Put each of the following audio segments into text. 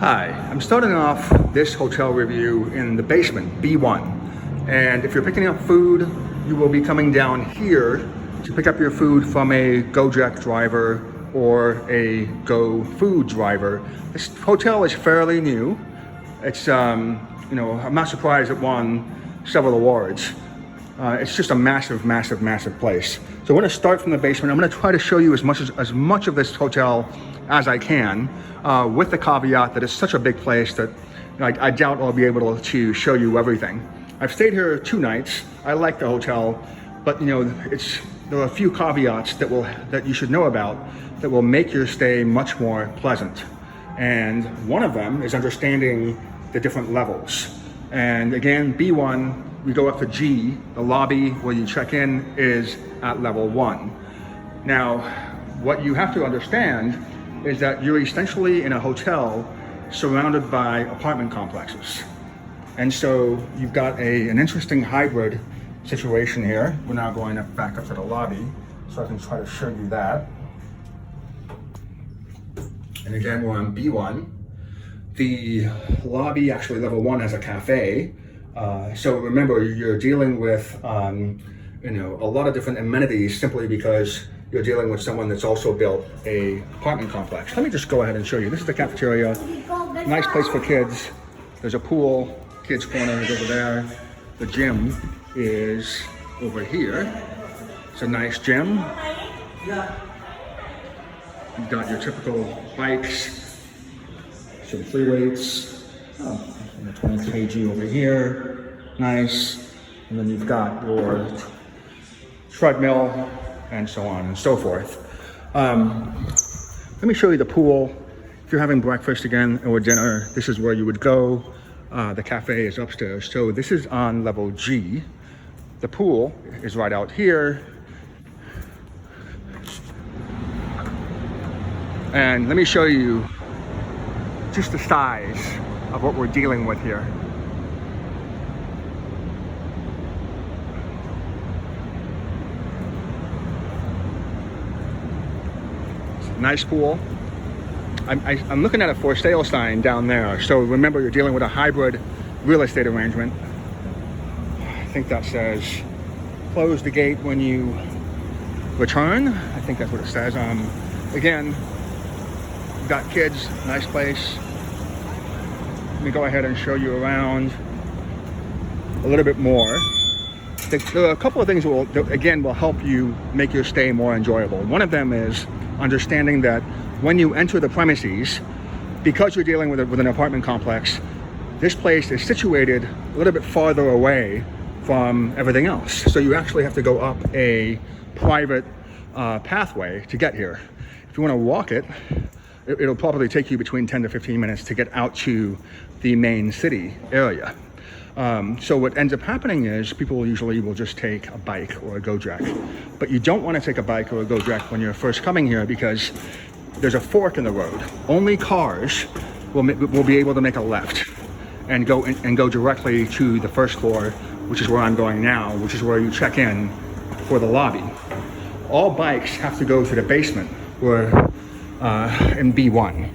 Hi, I'm starting off this hotel review in the basement, B1. And if you're picking up food, you will be coming down here to pick up your food from a Gojek driver or a GoFood driver. This hotel is fairly new. It's, I'm not surprised it won several awards. It's just a massive place. So we're gonna start from the basement. I'm gonna try to show you as much of this hotel as I can, with the caveat that it's such a big place that I doubt I'll be able to show you everything. I've stayed here 2 nights. I like the hotel, but there are a few caveats that you should know about that will make your stay much more pleasant. And one of them is understanding the different levels. And again, B1, we go up to G, the lobby where you check in is at level 1. Now, what you have to understand is that you're essentially in a hotel surrounded by apartment complexes. And so you've got an interesting hybrid situation here. We're now going back up to the lobby, so I can try to show you that. And again, we're on B1. The lobby, actually level 1, has a cafe. So remember, you're dealing with a lot of different amenities simply because you're dealing with someone that's also built a apartment complex. Let me just go ahead and show you. This is the cafeteria. Nice place for kids. There's a pool. Kids' corner is over there. The gym is over here. It's a nice gym. You've got your typical bikes, some free weights, 20 kg over here. Nice. And then you've got your treadmill, and so on and so forth. Let me show you the pool. If you're having breakfast again or dinner, this is where you would go. The cafe is upstairs. So this is on level G. The pool is right out here. And let me show you just the size of what we're dealing with here. Nice pool. I'm looking at a for sale sign down there. So remember, you're dealing with a hybrid real estate arrangement. I think that says close the gate when you return. I think that's what it says. Again, you've got kids, nice place. Let me go ahead and show you around a little bit more. There are a couple of things that will help you make your stay more enjoyable. One of them is understanding that when you enter the premises, because you're dealing with an apartment complex, this place is situated a little bit farther away from everything else. So you actually have to go up a private pathway to get here. If you want to walk it'll probably take you between 10 to 15 minutes to get out to the main city area. So what ends up happening is people usually will just take a bike or a Gojek, but you don't want to take a bike or a Gojek when you're first coming here because there's a fork in the road. Only cars will be able to make a left and go directly to the first floor, which is where I'm going now, which is where you check in for the lobby. All bikes have to go to the basement where in B1,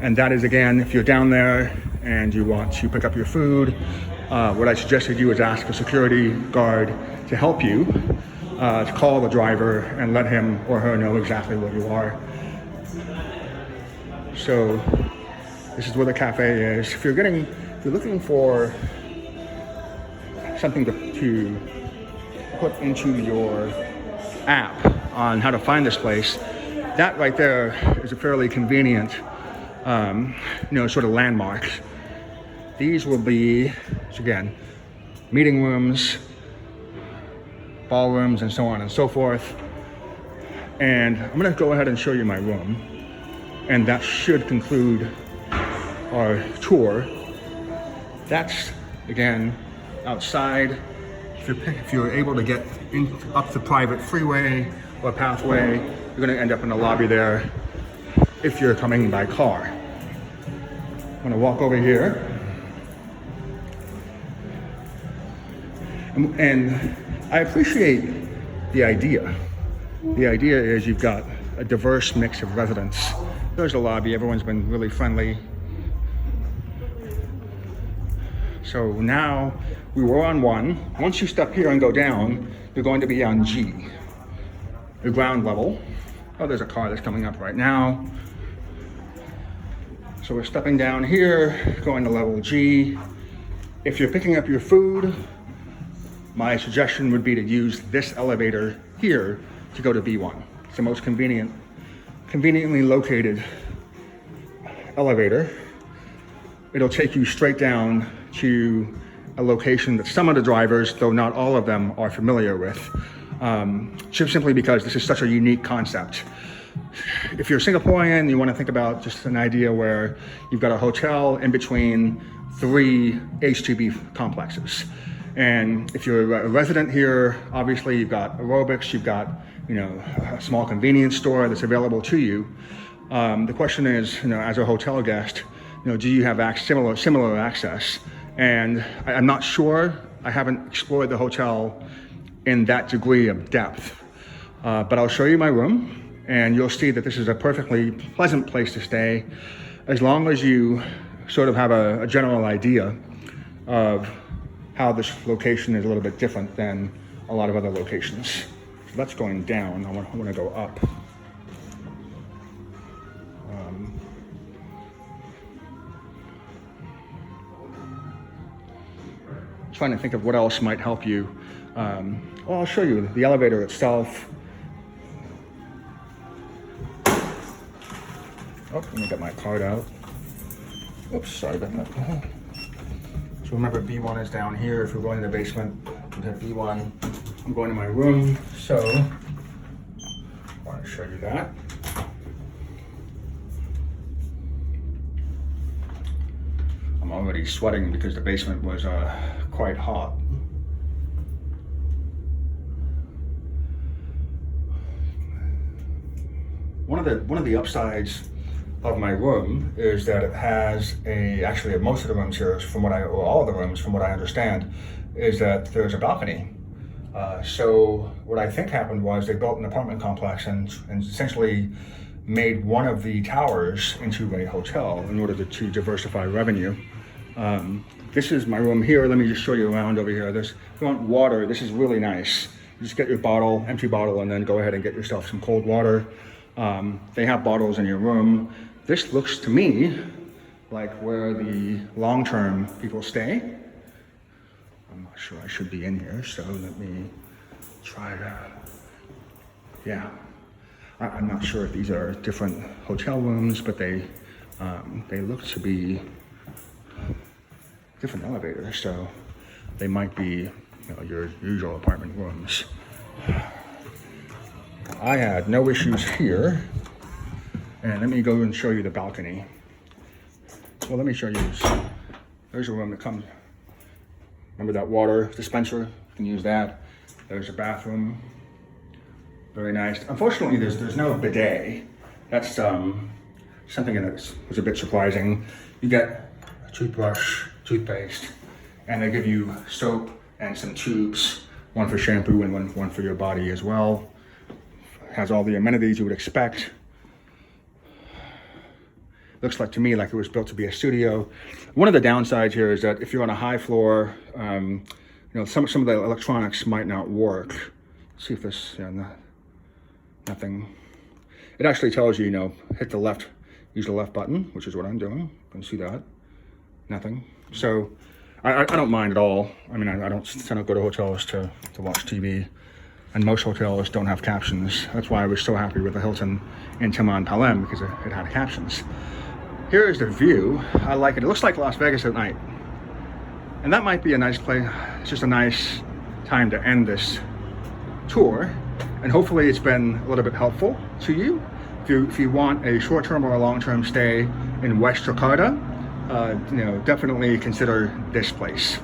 and that is, again, if you're down there and you want to pick up your food. What I suggest you do is ask a security guard to help you, to call the driver and let him or her know exactly where you are. So this is where the cafe is. If you're looking for something to put into your app on how to find this place, that right there is a fairly convenient, sort of landmark. These will be, again, meeting rooms, ballrooms, and so on and so forth. And I'm gonna go ahead and show you my room. And that should conclude our tour. That's, again, outside. If you're able to get up the private freeway or pathway, you're gonna end up in the lobby there if you're coming by car. I'm gonna walk over here. And I appreciate the idea. The idea is you've got a diverse mix of residents. There's the lobby, everyone's been really friendly. So now we were on 1. Once you step here and go down, you're going to be on G, the ground level. Oh, there's a car that's coming up right now. So we're stepping down here, going to level G. If you're picking up your food, my suggestion would be to use this elevator here to go to B1. It's the most conveniently located elevator. It'll take you straight down to a location that some of the drivers, though not all of them, are familiar with, just simply because this is such a unique concept. If you're Singaporean, you want to think about just an idea where you've got a hotel in between 3 H2B complexes. And if you're a resident here, obviously you've got aerobics, you've got, a small convenience store that's available to you. The question is, as a hotel guest, do you have similar access? And I'm not sure. I haven't explored the hotel in that degree of depth, but I'll show you my room, and you'll see that this is a perfectly pleasant place to stay, as long as you sort of have a general idea of how this location is a little bit different than a lot of other locations. So that's going down. I want to go up. Trying to think of what else might help you. Well, I'll show you the elevator itself. Oh, let me get my card out. Oops, sorry about that. So remember, B1 is down here. If you're going to the basement, you have B1. I'm going to my room, so I want to show you that. I'm already sweating because the basement was quite hot. One of the upsides of my room is that it has actually most of the rooms here, or all of the rooms, from what I understand, is that there's a balcony. So what I think happened was they built an apartment complex and essentially made one of the towers into a hotel in order to diversify revenue. This is my room here. Let me just show you around over here. If you want water, this is really nice. You just get your bottle, empty bottle, and then go ahead and get yourself some cold water. They have bottles in your room. This looks to me like where the long-term people stay. I'm not sure I should be in here, so let me try to, yeah. I'm not sure if these are different hotel rooms, but they look to be different elevators, so they might be your usual apartment rooms. I had no issues here, and let me go and show you the balcony. Well, let me show you this. There's a room that comes, remember that water dispenser? You can use that. There's a bathroom, very nice. Unfortunately, there's no bidet. That's something that was a bit surprising. You get a toothbrush, toothpaste, and they give you soap and some tubes, one for shampoo and one for your body as well. Has all the amenities you would expect. Looks like to me like it was built to be a studio. One of the downsides here is that if you're on a high floor, some of the electronics might not work. Let's see if this, nothing. It actually tells you, hit the left, use the left button, which is what I'm doing. You can see that, nothing. So I don't mind at all. I mean, I don't go to hotels to watch TV. And most hotels don't have captions. That's why I was so happy with the Hilton in Taman Palem, because it had captions. Here is the view. I like it. It looks like Las Vegas at night. And that might be a nice place. It's just a nice time to end this tour. And hopefully it's been a little bit helpful to you. If you want a short-term or a long-term stay in West Jakarta, definitely consider this place.